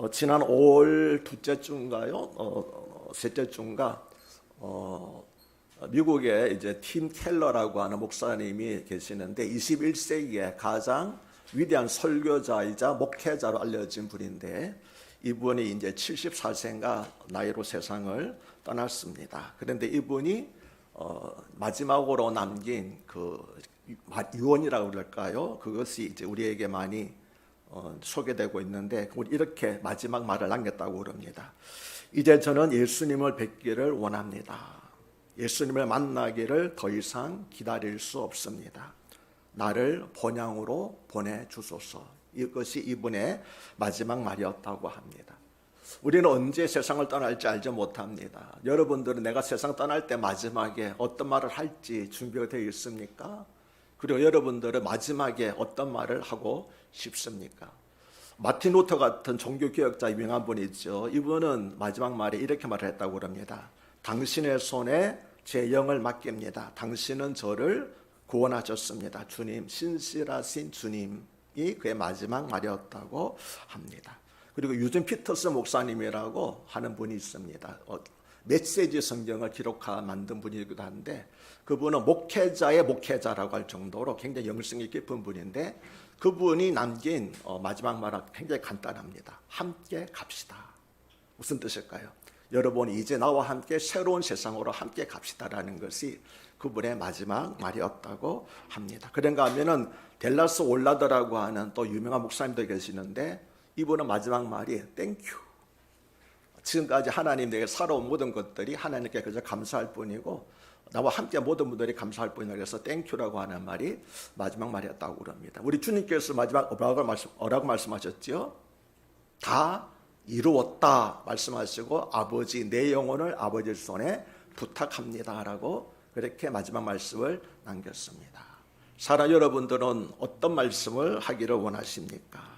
지난 5월 둘째 주인가요? 셋째 주인가? 미국에 이제 팀 켈러라고 하는 목사님이 계시는데 21세기에 가장 위대한 설교자이자 목회자로 알려진 분인데 이분이 이제 74세인가 나이로 세상을 떠났습니다. 그런데 이분이 마지막으로 남긴 그 유언이라고 그럴까요? 그것이 이제 우리에게 많이 소개되고 있는데 이렇게 마지막 말을 남겼다고 그럽니다. 이제 저는 예수님을 뵙기를 원합니다. 예수님을 만나기를 더 이상 기다릴 수 없습니다. 나를 본향으로 보내주소서. 이것이 이분의 마지막 말이었다고 합니다. 우리는 언제 세상을 떠날지 알지 못합니다. 여러분들은 내가 세상 떠날 때 마지막에 어떤 말을 할지 준비가 되어 있습니까? 그리고 여러분들은 마지막에 어떤 말을 하고 싶습니까? 마틴 루터 같은 종교개혁자 유명한 분이 있죠. 이분은 마지막 말에 이렇게 말을 했다고 합니다. 당신의 손에 제 영을 맡깁니다. 당신은 저를 구원하셨습니다. 주님, 신실하신 주님이 그의 마지막 말이었다고 합니다. 그리고 유진 피터스 목사님이라고 하는 분이 있습니다. 메시지 성경을 만든 분이기도 한데 그분은 목회자의 목회자라고 할 정도로 굉장히 영성이 깊은 분인데 그분이 남긴 마지막 말은 굉장히 간단합니다. 함께 갑시다. 무슨 뜻일까요? 여러분이 이제 나와 함께 새로운 세상으로 함께 갑시다라는 것이 그분의 마지막 말이었다고 합니다. 그런가 하면은 델라스 올라더라고 하는 또 유명한 목사님도 계시는데 이분은 마지막 말이 땡큐. 지금까지 하나님 내게 살아온 모든 것들이 하나님께 그저 감사할 뿐이고 나와 함께 모든 분들이 감사할 뿐이라 그래서 땡큐라고 하는 말이 마지막 말이었다고 그럽니다. 우리 주님께서 마지막 뭐라고 말씀하셨죠? 다 이루었다 말씀하시고 아버지 내 영혼을 아버지 손에 부탁합니다 라고 그렇게 마지막 말씀을 남겼습니다. 사랑 여러분들은 어떤 말씀을 하기를 원하십니까?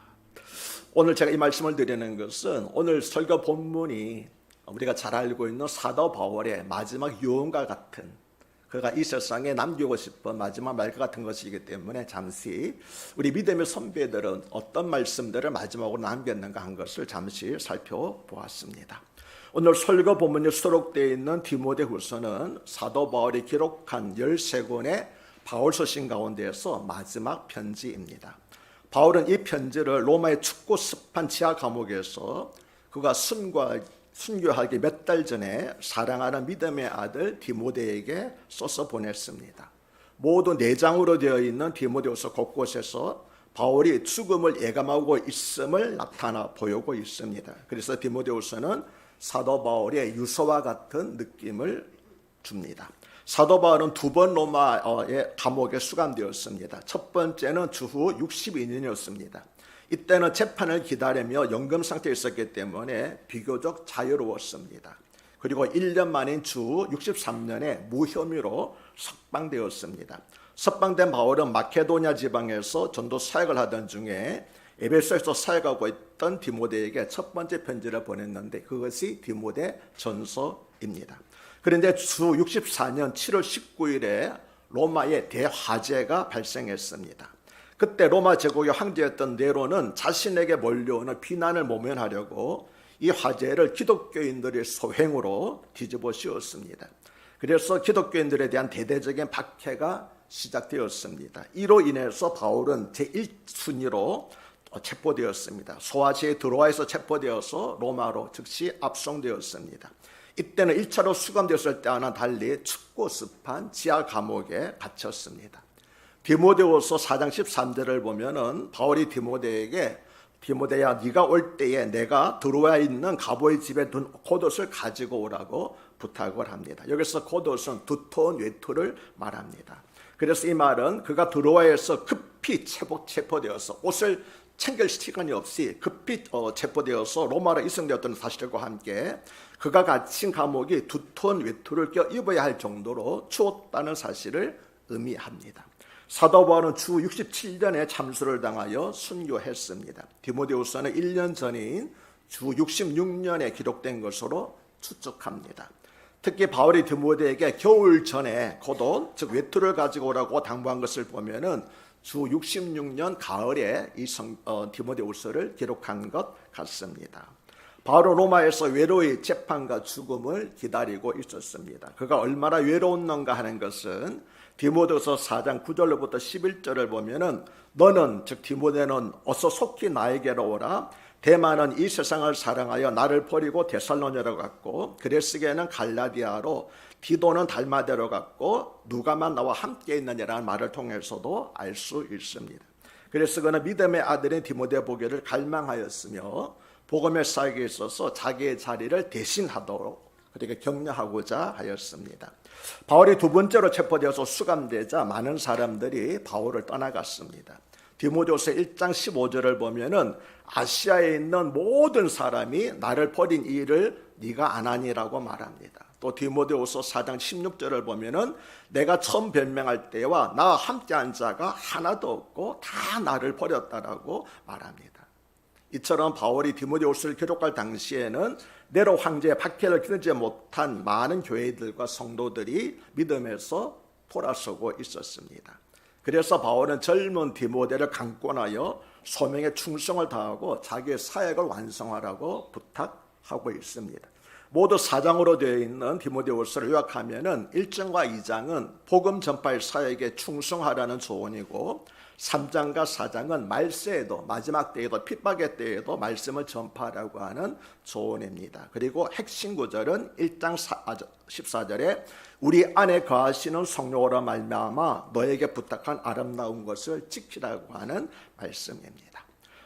오늘 제가 이 말씀을 드리는 것은 오늘 설교 본문이 우리가 잘 알고 있는 사도 바울의 마지막 유언과 같은 그가 이 세상에 남기고 싶은 마지막 말과 같은 것이기 때문에 잠시 우리 믿음의 선배들은 어떤 말씀들을 마지막으로 남겼는가 한 것을 잠시 살펴보았습니다. 오늘 설교 본문에 수록되어 있는 디모데후서는 사도 바울이 기록한 13권의 바울서신 가운데에서 마지막 편지입니다. 바울은 이 편지를 로마의 춥고 습한 지하 감옥에서 그가 순교하기 몇 달 전에 사랑하는 믿음의 아들 디모데에게 써서 보냈습니다. 모두 4장으로 되어 있는 디모데후서 곳곳에서 바울이 죽음을 예감하고 있음을 나타나 보이고 있습니다. 그래서 디모데후서는 사도 바울의 유서와 같은 느낌을 줍니다. 사도 바울은 2번 로마의 감옥에 수감되었습니다. 첫 번째는 주후 62년이었습니다. 이때는 재판을 기다리며 연금 상태에 있었기 때문에 비교적 자유로웠습니다. 그리고 1년 만인 주 63년에 무혐의로 석방되었습니다. 석방된 바울은 마케도냐 지방에서 전도 사역을 하던 중에 에베소에서 사역하고 있던 디모데에게 첫 번째 편지를 보냈는데 그것이 디모데 전서입니다. 그런데 주 64년 7월 19일에 로마에 대화재가 발생했습니다. 그때 로마 제국의 황제였던 네로는 자신에게 몰려오는 비난을 모면하려고 이 화재를 기독교인들의 소행으로 뒤집어 씌웠습니다. 그래서 기독교인들에 대한 대대적인 박해가 시작되었습니다. 이로 인해서 바울은 제1순위로 체포되었습니다. 소아시아에 들어와서 체포되어서 로마로 즉시 압송되었습니다. 이때는 1차로 수감되었을 때와는 달리 춥고 습한 지하 감옥에 갇혔습니다. 디모데후서 4장 13절을 보면은 바울이 디모데에게 디모데야 네가 올 때에 내가 들어와 있는 가보의 집에 둔 겉옷을 가지고 오라고 부탁을 합니다. 여기서 겉옷은 두터운 외투를 말합니다. 그래서 이 말은 그가 들어와서 급히 체포되어서 옷을 챙길 시간이 없이 급히 체포되어서 로마로 이송되었던 사실과 함께 그가 갇힌 감옥이 두터운 외투를 껴입어야 할 정도로 추웠다는 사실을 의미합니다. 사도 바울은 주 67년에 참수를 당하여 순교했습니다. 디모데후서는 1년 전인 주 66년에 기록된 것으로 추측합니다. 특히 바울이 디모데에게 겨울 전에 겉옷, 즉 외투를 가지고 오라고 당부한 것을 보면은 주 66년 가을에 이 디모데후서를 기록한 것 같습니다. 바로 로마에서 외로이 재판과 죽음을 기다리고 있었습니다. 그가 얼마나 외로웠는가 하는 것은 디모데후서 4장 9절로부터 11절을 보면은 너는 즉 디모데는 어서 속히 나에게로 오라. 데마는 이 세상을 사랑하여 나를 버리고 데살로니가로 갔고 그레스게는 갈라디아로 디도는 달마데로 갔고 누가만 나와 함께 있느냐라는 말을 통해서도 알 수 있습니다. 그래서 그는 믿음의 아들인 디모데 보기를 갈망하였으며 복음의 사역에 있어서 자기의 자리를 대신하도록 그렇게 격려하고자 하였습니다. 바울이 두 번째로 체포되어서 수감되자 많은 사람들이 바울을 떠나갔습니다. 디모데후서 1장 15절을 보면은 아시아에 있는 모든 사람이 나를 버린 이 일을 네가 안 하니라고 말합니다. 또 디모데후서 4장 16절을 보면은 내가 처음 변명할 때와 나와 함께한 자가 하나도 없고 다 나를 버렸다라고 말합니다. 이처럼 바울이 디모데후서를 기록할 당시에는 네로 황제의 박해를 견디지 못한 많은 교회들과 성도들이 믿음에서 돌아서고 있었습니다. 그래서 바울은 젊은 디모데를 강권하여 소명에 충성을 다하고 자기의 사역을 완성하라고 부탁하고 있습니다. 모두 4장으로 되어 있는 디모데후서를 요약하면은 1장과 2장은 복음 전파의 사역에 충성하라는 조언이고 3장과 4장은 말세에도 마지막 때에도 핍박의 때에도 말씀을 전파하라고 하는 조언입니다. 그리고 핵심 구절은 1장 14절에 우리 안에 거하시는 성령으로 말미암아 너에게 부탁한 아름다운 것을 지키라고 하는 말씀입니다.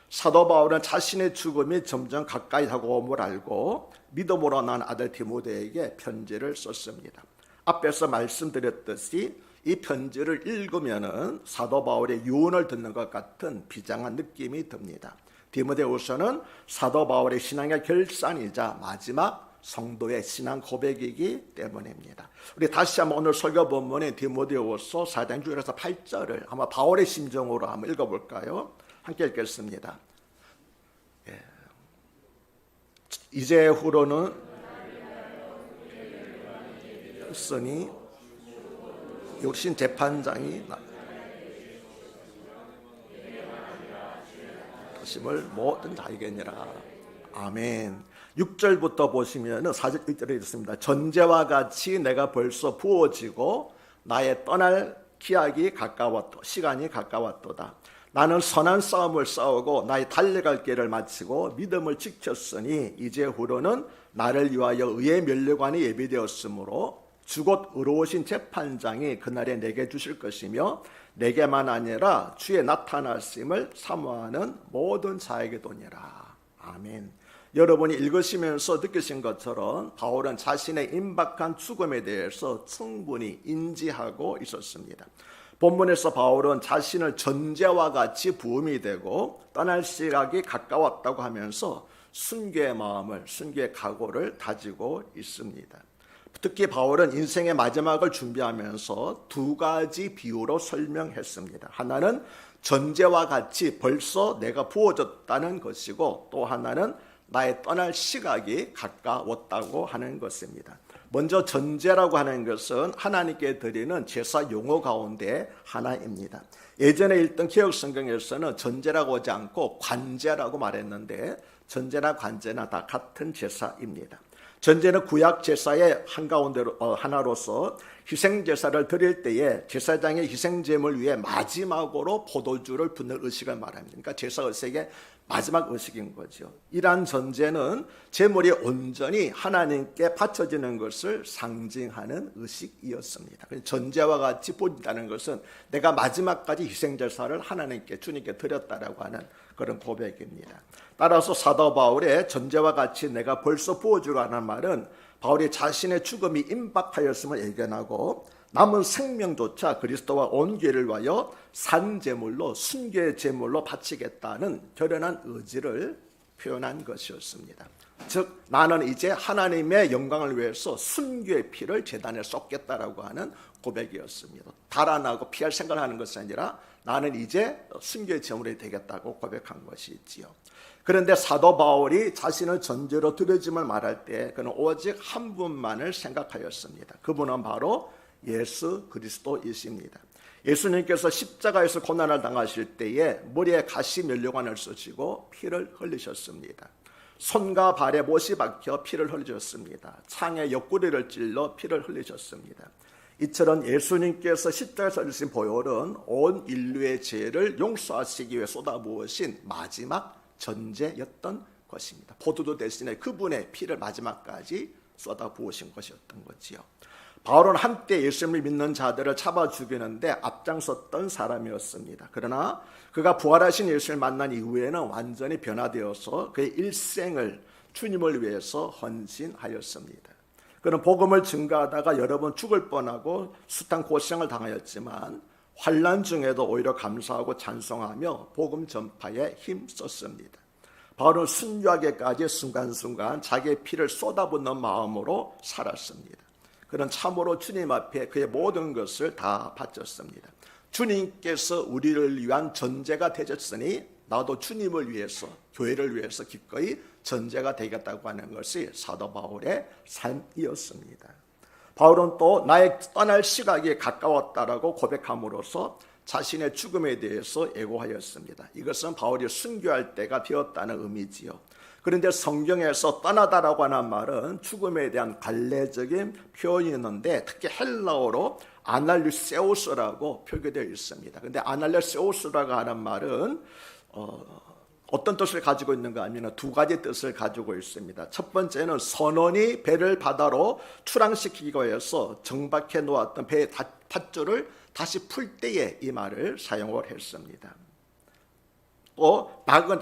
사도 바울은 자신의 죽음이 점점 가까이 다가옴을 알고 믿음으로 난 아들 디모데에게 편지를 썼습니다. 앞에서 말씀드렸듯이 이 편지를 읽으면은 사도 바울의 유언을 듣는 것 같은 비장한 느낌이 듭니다. 디모데후서는 사도 바울의 신앙의 결산이자 마지막 성도의 신앙 고백이기 때문입니다. 우리 다시 한번 오늘 설교 본문의 디모데후서 4장 6절에서 8절을 아마 바울의 심정으로 한번 읽어볼까요? 함께 읽겠습니다. 이제후로는 쓰니 육신 재판장이 심을 모든 자이겠니라. 아멘. 6절부터 보시면 4절 6절에 있습니다. 전제와 같이 내가 벌써 부어지고 나의 떠날 기약이 가까웠다. 시간이 가까웠도다. 나는 선한 싸움을 싸우고 나의 달려갈 길을 마치고 믿음을 지켰으니 이제후로는 나를 위하여 의의 면류관이 예비되었으므로 주곧 의로우신 재판장이 그날에 내게 주실 것이며 내게만 아니라 주의 나타나심을 사모하는 모든 자에게도니라. 아멘. 여러분이 읽으시면서 느끼신 것처럼 바울은 자신의 임박한 죽음에 대해서 충분히 인지하고 있었습니다. 본문에서 바울은 자신을 전제와 같이 부음이 되고 떠날 시각이 가까웠다고 하면서 순교의 마음을, 순교의 각오를 다지고 있습니다. 특히 바울은 인생의 마지막을 준비하면서 두 가지 비유로 설명했습니다. 하나는 전제와 같이 벌써 내가 부어졌다는 것이고 또 하나는 나의 떠날 시각이 가까웠다고 하는 것입니다. 먼저 전제라고 하는 것은 하나님께 드리는 제사 용어 가운데 하나입니다. 예전에 읽던 개역성경에서는 전제라고 하지 않고 관제라고 말했는데 전제나 관제나 다 같은 제사입니다. 전제는 구약 제사의 하나로서 희생 제사를 드릴 때에 제사장의 희생 제물을 위해 마지막으로 포도주를 붓는 의식을 말합니다. 그러니까 제사 의식의 마지막 의식인 거죠. 이러한 전제는 제물이 온전히 하나님께 바쳐지는 것을 상징하는 의식이었습니다. 전제와 같이 보인다는 것은 내가 마지막까지 희생 제사를 하나님께 주님께 드렸다라고 하는 그런 고백입니다. 따라서 사도 바울의 전제와 같이 내가 벌써 부어주라는 말은 바울이 자신의 죽음이 임박하였음을 예견하고 남은 생명조차 그리스도와 온 교회를 위하여 산제물로 순교의 제물로 바치겠다는 결연한 의지를 표현한 것이었습니다. 즉 나는 이제 하나님의 영광을 위해서 순교의 피를 제단에 쏟겠다라고 하는 고백이었습니다. 달아나고 피할 생각을 하는 것이 아니라 나는 이제 순교의 제물이 되겠다고 고백한 것이지요. 그런데 사도 바울이 자신을 전제로 드려짐을 말할 때 그는 오직 한 분만을 생각하였습니다. 그분은 바로 예수 그리스도이십니다. 예수님께서 십자가에서 고난을 당하실 때에 머리에 가시 면류관을 쓰시고 피를 흘리셨습니다. 손과 발에 못이 박혀 피를 흘리셨습니다. 창에 옆구리를 찔러 피를 흘리셨습니다. 이처럼 예수님께서 십자가에서 흘리신 보혈은 온 인류의 죄를 용서하시기 위해 쏟아부으신 마지막 전제였던 것입니다. 포도주 대신에 그분의 피를 마지막까지 쏟아부으신 것이었던 거지요. 바울은 한때 예수님을 믿는 자들을 잡아 죽이는데 앞장섰던 사람이었습니다. 그러나 그가 부활하신 예수를 만난 이후에는 완전히 변화되어서 그의 일생을 주님을 위해서 헌신하였습니다. 그는 복음을 증거하다가 여러 번 죽을 뻔하고 숱한 고생을 당하였지만 환난 중에도 오히려 감사하고 찬송하며 복음 전파에 힘썼습니다. 바울은 순교하기까지 순간순간 자기의 피를 쏟아붓는 마음으로 살았습니다. 그는 참으로 주님 앞에 그의 모든 것을 다 바쳤습니다. 주님께서 우리를 위한 전제가 되셨으니 나도 주님을 위해서, 교회를 위해서 기꺼이 전제가 되겠다고 하는 것이 사도 바울의 삶이었습니다. 바울은 또 나의 떠날 시각이 가까웠다라고 고백함으로써 자신의 죽음에 대해서 애고하였습니다. 이것은 바울이 순교할 때가 되었다는 의미지요. 그런데 성경에서 떠나다라고 하는 말은 죽음에 대한 관례적인 표현이었는데 특히 헬라어로 아날류세우스라고 표기되어 있습니다. 그런데 아날류세우스라고 하는 말은 어떤 뜻을 가지고 있는가 하면 두 가지 뜻을 가지고 있습니다. 첫 번째는 선원이 배를 바다로 출항시키기 위해서 정박해 놓았던 배의 밧줄을 다시 풀 때에 이 말을 사용을 했습니다. 또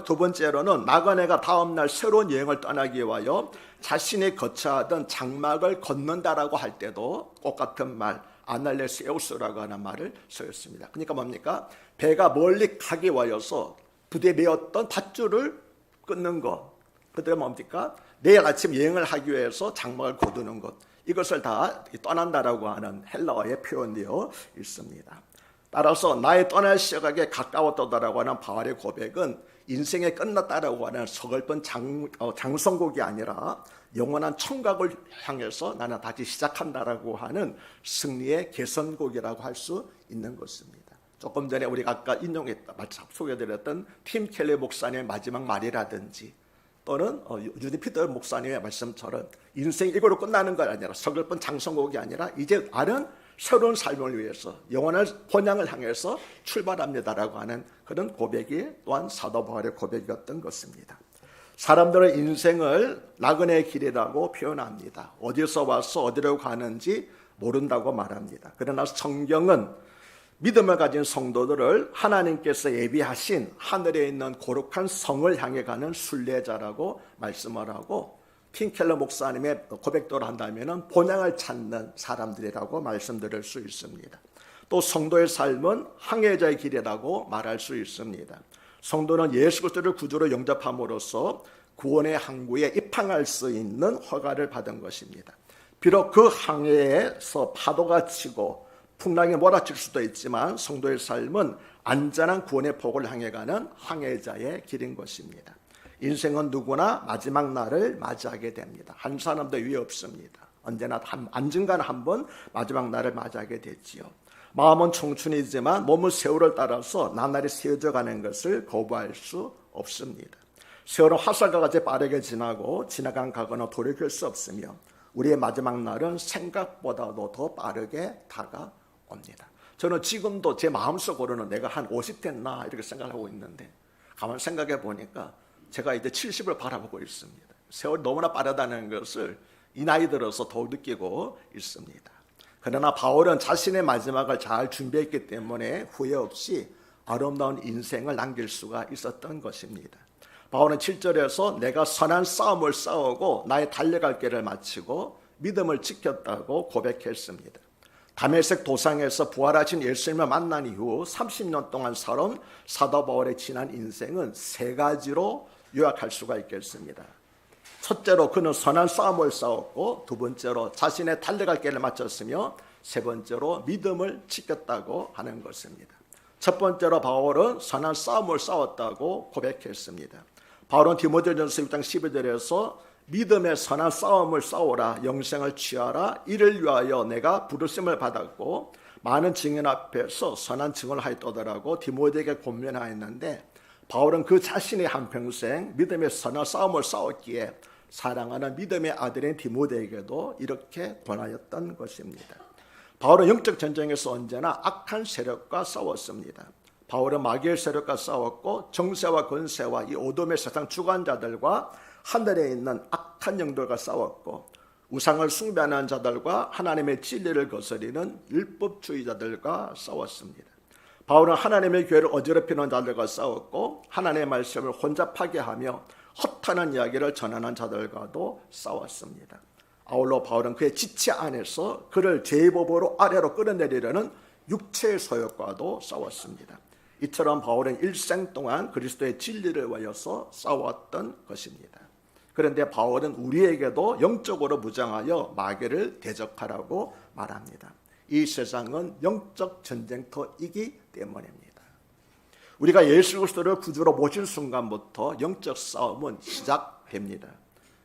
두 번째로는 나그네가 다음날 새로운 여행을 떠나기 위하여 자신이 거처하던 장막을 걷는다라고 할 때도 똑같은 말 아날레세우스라고 하는 말을 쓰였습니다. 그러니까 뭡니까? 배가 멀리 가기 위하여서 부대에 메었던 밧줄을 끊는 것, 그다음에 뭡니까? 내일 아침 여행을 하기 위해서 장막을 거두는 것, 이것을 다 떠난다라고 하는 헬라어에 표현되어 있습니다. 따라서 나의 떠날 시각에 가까웠다라고 하는 바울의 고백은 인생이 끝났다라고 하는 서글픈 장성곡이 아니라 영원한 청각을 향해서 나는 다시 시작한다라고 하는 승리의 개선곡이라고 할 수 있는 것입니다. 조금 전에 우리가 아까 인용했다, 소개해드렸던 팀 켈리 목사님의 마지막 말이라든지 또는 유진 피터 목사님의 말씀처럼 인생이 이걸로 끝나는 것 아니라 서글픈 장성곡이 아니라 이제 나는 새로운 삶을 위해서 영원한 본향을 향해서 출발합니다라고 하는 그런 고백이 또한 사도 바울의 고백이었던 것입니다. 사람들은 인생을 나그네의 길이라고 표현합니다. 어디서 와서 어디로 가는지 모른다고 말합니다. 그러나 성경은 믿음을 가진 성도들을 하나님께서 예비하신 하늘에 있는 거룩한 성을 향해 가는 순례자라고 말씀을 하고 틴켈러 목사님의 고백도를 한다면 본향을 찾는 사람들이라고 말씀드릴 수 있습니다. 또 성도의 삶은 항해자의 길이라고 말할 수 있습니다. 성도는 예수 그리스도를 구주로 영접함으로써 구원의 항구에 입항할 수 있는 허가를 받은 것입니다. 비록 그 항해에서 파도가 치고 풍랑이 몰아칠 수도 있지만 성도의 삶은 안전한 구원의 폭을 향해 가는 항해자의 길인 것입니다. 인생은 누구나 마지막 날을 맞이하게 됩니다. 한 사람도 위에 없습니다. 언제나 언젠가는 한번 마지막 날을 맞이하게 되지요. 마음은 청춘이지만 몸은 세월을 따라서 나날이 세워져 가는 것을 거부할 수 없습니다. 세월은 화살과 같이 빠르게 지나고 지나간 과거는 돌이킬 수 없으며 우리의 마지막 날은 생각보다도 더 빠르게 다가옵니다. 저는 지금도 제 마음속으로는 내가 한 50 됐나 이렇게 생각하고 있는데 가만 생각해 보니까 제가 이제 70을 바라보고 있습니다. 세월이 너무나 빠르다는 것을 이 나이 들어서 더욱 느끼고 있습니다. 그러나 바울은 자신의 마지막을 잘 준비했기 때문에 후회 없이 아름다운 인생을 남길 수가 있었던 것입니다. 바울은 7절에서 내가 선한 싸움을 싸우고 나의 달려갈 길을 마치고 믿음을 지켰다고 고백했습니다. 다메섹 도상에서 부활하신 예수님을 만난 이후 30년 동안 살아온 사도 바울의 지난 인생은 세 가지로 요약할 수가 있겠습니다. 첫째로 그는 선한 싸움을 싸웠고, 두 번째로 자신의 달려갈 길을 마쳤으며, 세 번째로 믿음을 지켰다고 하는 것입니다. 첫 번째로 바울은 선한 싸움을 싸웠다고 고백했습니다. 바울은 디모데전서 6장 12절에서 믿음의 선한 싸움을 싸우라, 영생을 취하라, 이를 위하여 내가 부르심을 받았고 많은 증인 앞에서 선한 증언을 하였더라고 디모데에게 권면하였는데, 바울은 그 자신의 한평생 믿음의 선한 싸움을 싸웠기에 사랑하는 믿음의 아들인 디모데에게도 이렇게 권하였던 것입니다. 바울은 영적 전쟁에서 언제나 악한 세력과 싸웠습니다. 바울은 마귀의 세력과 싸웠고, 정세와 권세와 이 어둠의 세상 주관자들과 하늘에 있는 악한 영들과 싸웠고, 우상을 숭배하는 자들과 하나님의 진리를 거스리는 율법주의자들과 싸웠습니다. 바울은 하나님의 교회를 어지럽히는 자들과 싸웠고, 하나님의 말씀을 혼잡하게 하며 허탄한 이야기를 전하는 자들과도 싸웠습니다. 아울러 바울은 그의 지체 안에서 그를 제법으로 아래로 끌어내리려는 육체의 소욕과도 싸웠습니다. 이처럼 바울은 일생 동안 그리스도의 진리를 위하여서 싸웠던 것입니다. 그런데 바울은 우리에게도 영적으로 무장하여 마귀를 대적하라고 말합니다. 이 세상은 영적 전쟁터이기 때문입니다. 우리가 예수 그리스도를 구주로 모신 순간부터 영적 싸움은 시작됩니다.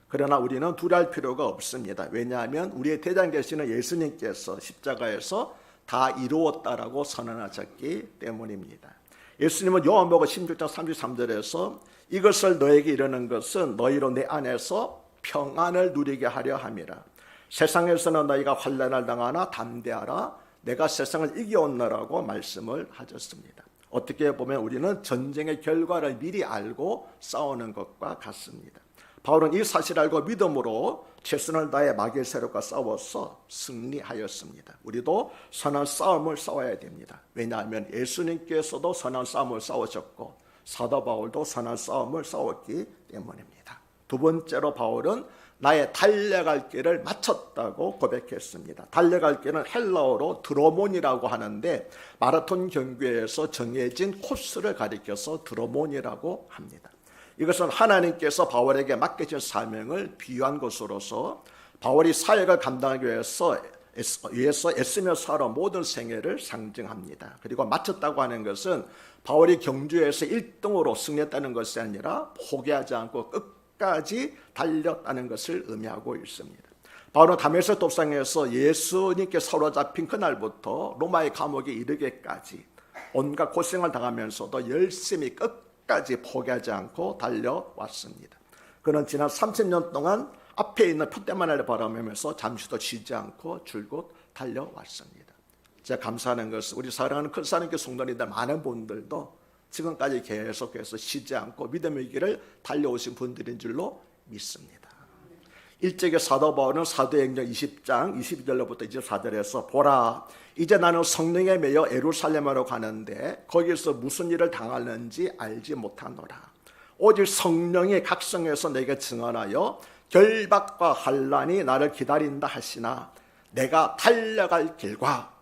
그러나 우리는 두려워할 필요가 없습니다. 왜냐하면 우리의 대장 되시는 예수님께서 십자가에서 다 이루었다라고 선언하셨기 때문입니다. 예수님은 요한복음 16장 33절에서 이것을 너에게 이르는 것은 너희로 내 안에서 평안을 누리게 하려 함이라. 세상에서는 너희가 환난을 당하나 담대하라. 내가 세상을 이겨온나라고 말씀을 하셨습니다. 어떻게 보면 우리는 전쟁의 결과를 미리 알고 싸우는 것과 같습니다. 바울은 이 사실을 알고 믿음으로 최선을 다해 마귀의 세력과 싸워서 승리하였습니다. 우리도 선한 싸움을 싸워야 됩니다. 왜냐하면 예수님께서도 선한 싸움을 싸우셨고 사도 바울도 선한 싸움을 싸웠기 때문입니다. 두 번째로 바울은 나의 달려갈 길을 마쳤다고 고백했습니다. 달려갈 길은 헬라어로 드로몬이라고 하는데 마라톤 경기에서 정해진 코스를 가리켜서 드로몬이라고 합니다. 이것은 하나님께서 바울에게 맡기신 사명을 비유한 것으로서 바울이 사역을 감당하기 위해서 애쓰며 살아 모든 생애를 상징합니다. 그리고 마쳤다고 하는 것은 바울이 경주에서 1등으로 승리했다는 것이 아니라 포기하지 않고 끝까지 달렸다는 것을 의미하고 있습니다. 바울은 다메섹 도상에서 예수님께 사로잡힌 그날부터 로마의 감옥에 이르기까지 온갖 고생을 당하면서도 열심히 끝까지 포기하지 않고 달려왔습니다. 그는 지난 30년 동안 앞에 있는 표대만을 바라보면서 잠시도 쉬지 않고 줄곧 달려왔습니다. 제가 감사하는 것은 우리 사랑하는 큰사랑교회 성도님들 많은 분들도 지금까지 계속해서 쉬지 않고 믿음의 길을 달려오신 분들인 줄로 믿습니다. 일제기 사도 바울은 사도행전 20장 22절로부터 24절에서 보라, 이제 나는 성령에 매여 예루살렘으로 가는데 거기서 무슨 일을 당하는지 알지 못하노라. 오직 성령이 각성해서 내게 증언하여 결박과 환난이 나를 기다린다 하시나 내가 달려갈 길과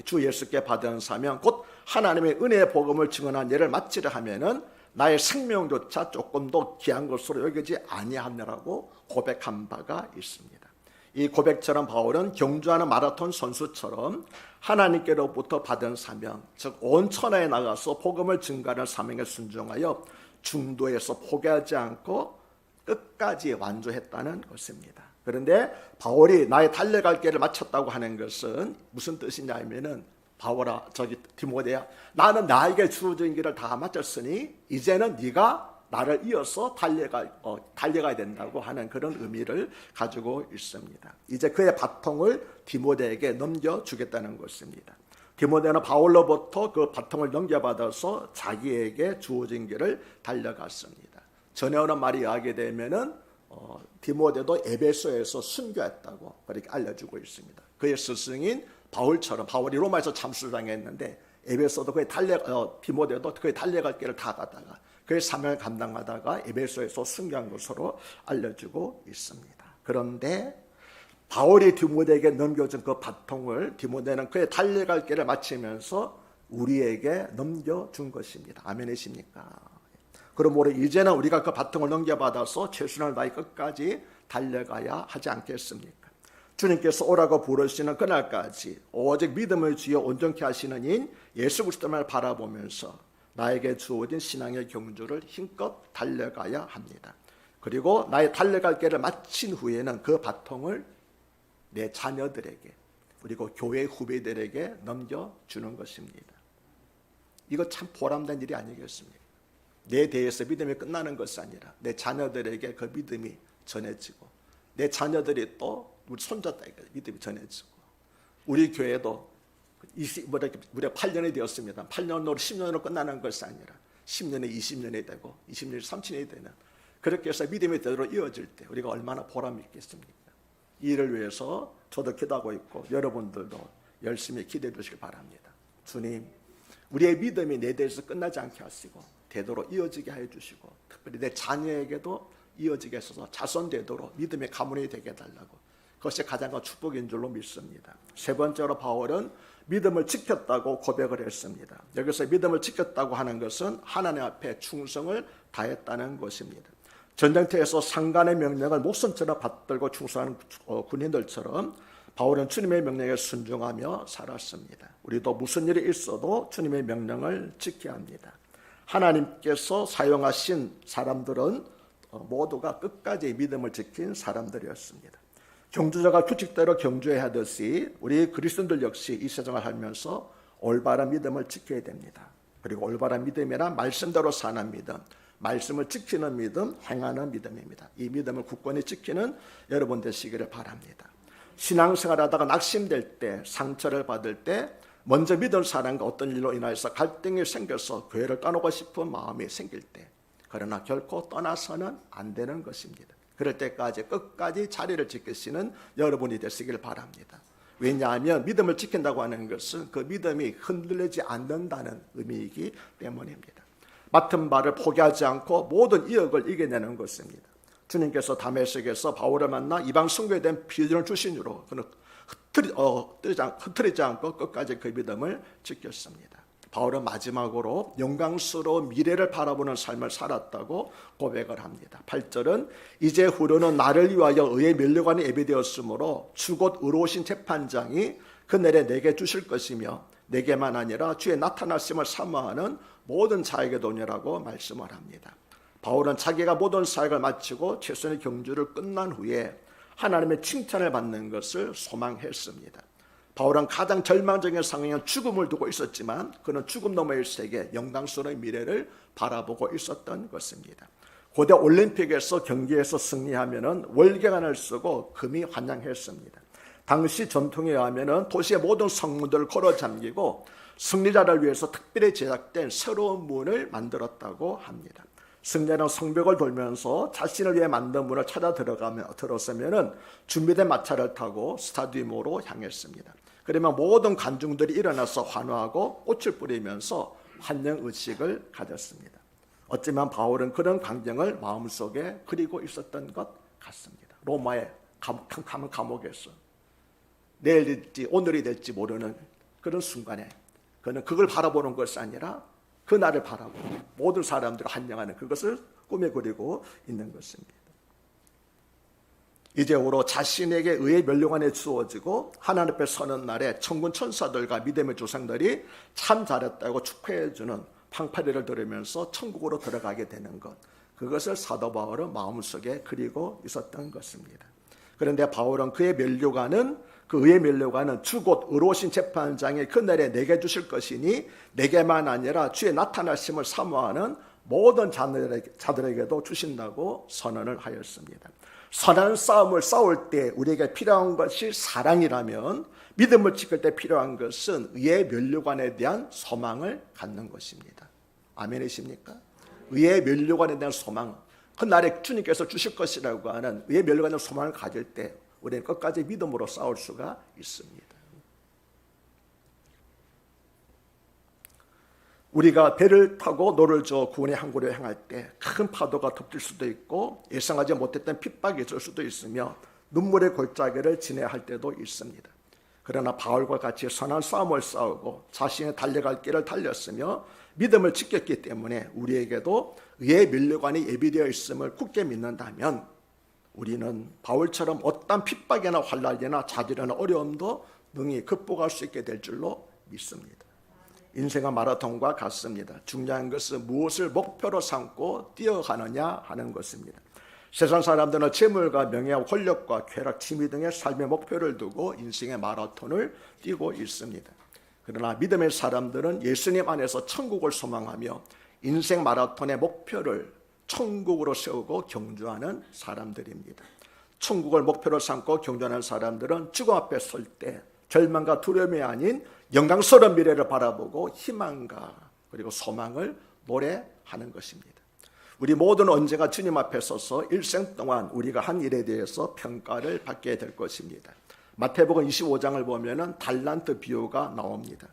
주 예수께 받은 사명 곧 하나님의 은혜의 복음을 증언한 일을 마치려 하면은 나의 생명조차 조금도 귀한 것으로 여기지 아니하느라고 고백한 바가 있습니다. 이 고백처럼 바울은 경주하는 마라톤 선수처럼 하나님께로부터 받은 사명, 즉 온 천하에 나가서 복음을 증가하는 사명에 순종하여 중도에서 포기하지 않고 끝까지 완주했다는 것입니다. 그런데 바울이 나의 달려갈 길을 마쳤다고 하는 것은 무슨 뜻이냐면은 바울아, 디모데야, 나는 나에게 주어진 길을 다 마쳤으니 이제는 네가 나를 이어서 달려가야 된다고 하는 그런 의미를 가지고 있습니다. 이제 그의 바통을 디모데에게 넘겨주겠다는 것입니다. 디모데는 바울로부터 그 바통을 넘겨받아서 자기에게 주어진 길을 달려갔습니다. 전에 오는 말이 이야기되면은 디모데도 에베소에서 순교했다고 그렇게 알려주고 있습니다. 그의 스승인 바울처럼 바울이 로마에서 참수를 당했는데 에베소도 디모데도 그의 달려갈 길을 다 가다가 그의 사명을 감당하다가 에베소에서 순교한 것으로 알려주고 있습니다. 그런데 바울이 디모데에게 넘겨준 그 바통을 디모데는 그의 달려갈 길을 마치면서 우리에게 넘겨준 것입니다. 아멘이십니까? 그러므로 이제는 우리가 그 바통을 넘겨받아서 최선을 다해 끝까지 달려가야 하지 않겠습니까? 주님께서 오라고 부르시는 그날까지 오직 믿음을 주여 온전케 하시는 인 예수 그리스도를 바라보면서 나에게 주어진 신앙의 경주를 힘껏 달려가야 합니다. 그리고 나의 달려갈 길을 마친 후에는 그 바통을 내 자녀들에게, 그리고 교회 후배들에게 넘겨주는 것입니다. 이거 참 보람된 일이 아니겠습니까? 내 대해서 믿음이 끝나는 것이 아니라 내 자녀들에게 그 믿음이 전해지고, 내 자녀들이 또 우리 손자들에게 믿음이 전해지고, 우리 교회도 무려 8년이 되었습니다. 8년으로 10년으로 끝나는 것이 아니라 10년에 20년이 되고 20년에 30년이 되는, 그렇게 해서 믿음이 대로 이어질 때 우리가 얼마나 보람이 있겠습니까? 이 일을 위해서 저도 기도하고 있고 여러분들도 열심히 기도해 주시기 바랍니다. 주님, 우리의 믿음이 내 대해서 끝나지 않게 하시고 되도록 이어지게 해 주시고, 특별히 내 자녀에게도 이어지게 해서 자손되도록 믿음의 가문이 되게 해달라고, 그것이 가장 큰 축복인 줄로 믿습니다. 세 번째로 바울은 믿음을 지켰다고 고백을 했습니다. 여기서 믿음을 지켰다고 하는 것은 하나님 앞에 충성을 다했다는 것입니다. 전쟁터에서 상관의 명령을 목숨처럼 받들고 충성하는 군인들처럼 바울은 주님의 명령에 순종하며 살았습니다. 우리도 무슨 일이 있어도 주님의 명령을 지켜야 합니다. 하나님께서 사용하신 사람들은 모두가 끝까지 믿음을 지킨 사람들이었습니다. 경주자가 규칙대로 경주해야 하듯이 우리 그리스도인들 역시 이 세상을 살면서 올바른 믿음을 지켜야 됩니다. 그리고 올바른 믿음이란 말씀대로 사는 믿음, 말씀을 지키는 믿음, 행하는 믿음입니다. 이 믿음을 굳건히 지키는 여러분 되시기를 바랍니다. 신앙생활하다가 낙심될 때, 상처를 받을 때 먼저 믿은 사람과 어떤 일로 인해서 갈등이 생겨서 교회를 떠나고 싶은 마음이 생길 때, 그러나 결코 떠나서는 안 되는 것입니다. 그럴 때까지 끝까지 자리를 지키시는 여러분이 되시길 바랍니다. 왜냐하면 믿음을 지킨다고 하는 것은 그 믿음이 흔들리지 않는다는 의미이기 때문입니다. 맡은 바를 포기하지 않고 모든 이역을 이겨내는 것입니다. 주님께서 다메섹에서 바울을 만나 이방 선교에 대한 비전을 주신으로 그는 흐트리지 않고 끝까지 그 믿음을 지켰습니다. 바울은 마지막으로 영광스러운 미래를 바라보는 삶을 살았다고 고백을 합니다. 8절은 이제 후로는 나를 위하여 의의 면류관이 예비되었으므로 주곧 의로우신 재판장이 그날에 내게 주실 것이며 내게만 아니라 주의 나타나심을 사모하는 모든 자에게도 오니라고 말씀을 합니다. 바울은 자기가 모든 사역을 마치고 최선의 경주를 끝난 후에 하나님의 칭찬을 받는 것을 소망했습니다. 바울은 가장 절망적인 상황에 죽음을 두고 있었지만 그는 죽음 너머의 세계, 영광스러운 미래를 바라보고 있었던 것입니다. 고대 올림픽에서 경기에서 승리하면은 월계관을 쓰고 금이 환영했습니다. 당시 전통에 의하면은 도시의 모든 성문들을 걸어 잠기고 승리자를 위해서 특별히 제작된 새로운 문을 만들었다고 합니다. 승자는 성벽을 돌면서 자신을 위해 만든 문을 찾아 들어서면은 준비된 마차를 타고 스타디움으로 향했습니다. 그러면 모든 관중들이 일어나서 환호하고 꽃을 뿌리면서 환영 의식을 가졌습니다. 어쩌면 바울은 그런 광경을 마음속에 그리고 있었던 것 같습니다. 로마의 캄캄한 감옥에서 내일 될지 오늘이 될지 모르는 그런 순간에 그는 그걸 바라보는 것이 아니라 그날을 바라보고 모든 사람들을 환영하는 그것을 꿈에 그리고 있는 것입니다. 이제후로 자신에게 의의 면류관이 주어지고 하나님 앞에 서는 날에 천군 천사들과 믿음의 조상들이 참 잘했다고 축하해주는 팡파리를 들으면서 천국으로 들어가게 되는 것, 그것을 사도 바울은 마음속에 그리고 있었던 것입니다. 그런데 바울은 그의 면류관은, 그 의의 면류관은 주곧 의로우신 재판장이 그날에 내게 주실 것이니 내게만 아니라 주의 나타나심을 사모하는 모든 자들에게도 주신다고 선언을 하였습니다. 선한 싸움을 싸울 때 우리에게 필요한 것이 사랑이라면 믿음을 지킬 때 필요한 것은 의의 면류관에 대한 소망을 갖는 것입니다. 아멘이십니까? 의의 면류관에 대한 소망, 그날에 주님께서 주실 것이라고 하는 의의 면류관에 대한 소망을 가질 때 우리는 끝까지 믿음으로 싸울 수가 있습니다. 우리가 배를 타고 노를 저어 구원의 항구로 향할 때 큰 파도가 덮칠 수도 있고 예상하지 못했던 핍박이 있을 수도 있으며 눈물의 골짜기를 지내야 할 때도 있습니다. 그러나 바울과 같이 선한 싸움을 싸우고 자신의 달려갈 길을 달렸으며 믿음을 지켰기 때문에 우리에게도 의의 면류관이 예비되어 있음을 굳게 믿는다면 우리는 바울처럼 어떤 핍박이나 환난이나 자질이나 어려움도 능히 극복할 수 있게 될 줄로 믿습니다. 인생은 마라톤과 같습니다. 중요한 것은 무엇을 목표로 삼고 뛰어가느냐 하는 것입니다. 세상 사람들은 재물과 명예와 권력과 쾌락, 취미 등의 삶의 목표를 두고 인생의 마라톤을 뛰고 있습니다. 그러나 믿음의 사람들은 예수님 안에서 천국을 소망하며 인생 마라톤의 목표를 천국으로 세우고 경주하는 사람들입니다. 천국을 목표로 삼고 경주하는 사람들은 죽음 앞에 설 때 절망과 두려움이 아닌 영광스러운 미래를 바라보고 희망과 그리고 소망을 노래하는 것입니다. 우리 모두는 언제가 주님 앞에 서서 일생 동안 우리가 한 일에 대해서 평가를 받게 될 것입니다. 마태복음 25장을 보면은 달란트 비유가 나옵니다.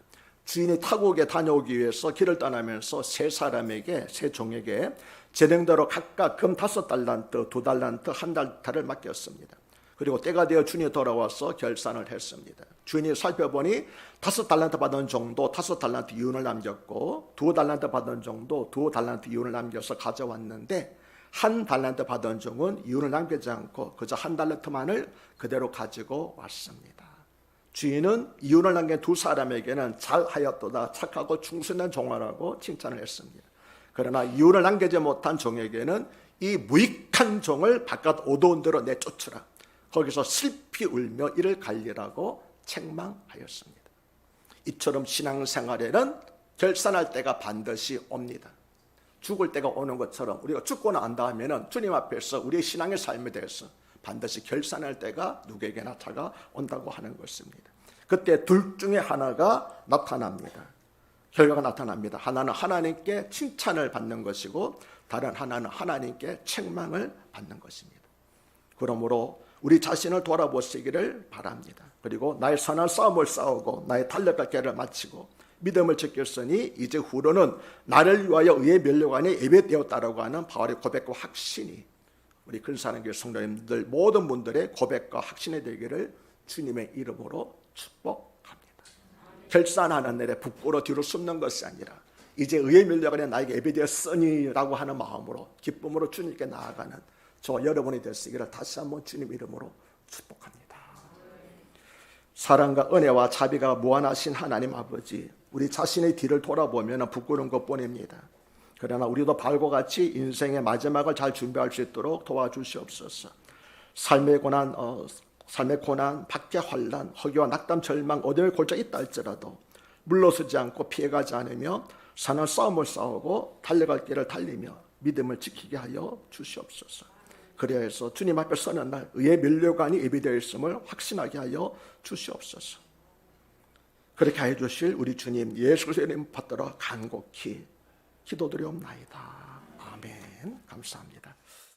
주인이 타국에 다녀오기 위해서 길을 떠나면서 세 사람에게, 세 종에게 재능대로 각각 금 5달란트, 2달란트, 1달란트를 맡겼습니다. 그리고 때가 되어 주인이 돌아와서 결산을 했습니다. 주인이 살펴보니 5달란트 받은 종도 5달란트 이윤을 남겼고 2달란트 받은 종도 2달란트 이윤을 남겨서 가져왔는데 1달란트 받은 종은 이윤을 남기지 않고 그저 1달란트만을 그대로 가지고 왔습니다. 주인은 이윤을 남긴 두 사람에게는 잘하였도다, 착하고 충성된 종아라고 칭찬을 했습니다. 그러나 이윤을 남기지 못한 종에게는 이 무익한 종을 바깥 어두운 데로 내쫓으라, 거기서 슬피 울며 이를 갈리라고 책망하였습니다. 이처럼 신앙생활에는 결산할 때가 반드시 옵니다. 죽을 때가 오는 것처럼 우리가 죽고 난 다음에는 주님 앞에서 우리의 신앙의 삶에 대해서 반드시 결산할 때가 누구에게나 다가온다고 하는 것입니다. 그때 둘 중에 하나가 나타납니다. 결과가 나타납니다. 하나는 하나님께 칭찬을 받는 것이고 다른 하나는 하나님께 책망을 받는 것입니다. 그러므로 우리 자신을 돌아보시기를 바랍니다. 그리고 나의 선한 싸움을 싸우고 나의 달려갈 길을 마치고 믿음을 지켰으니 이제 후로는 나를 위하여 의의 면류관에 예배되었다라고 하는 바울의 고백과 확신이 우리 근사랑교회 성도님들 모든 분들의 고백과 확신이 되기를 주님의 이름으로 축복합니다. 결산하는 날에 부끄러워 뒤로 숨는 것이 아니라 이제 의의 면류관에 나에게 예배되었으니 라고 하는 마음으로 기쁨으로 주님께 나아가는 저 여러분이 되시기를 다시 한번 주님 이름으로 축복합니다. 사랑과 은혜와 자비가 무한하신 하나님 아버지, 우리 자신의 뒤를 돌아보면 부끄러운 것뿐입니다. 그러나 우리도 바울과 같이 인생의 마지막을 잘 준비할 수 있도록 도와주시옵소서. 삶의 고난, 박해, 환난, 허기와 낙담, 절망, 어둠의 골짜기 있다 할지라도 물러서지 않고 피해가지 않으며 선한 싸움을 싸우고 달려갈 길을 달리며 믿음을 지키게 하여 주시옵소서. 그래야 해서 주님 앞에 서는 날 의의 면류관이 예비되어 있음을 확신하게 하여 주시옵소서. 그렇게 해 주실 우리 주님 예수 그리스도의 이름 받들어 간곡히 기도드리옵나이다. 아멘. 감사합니다.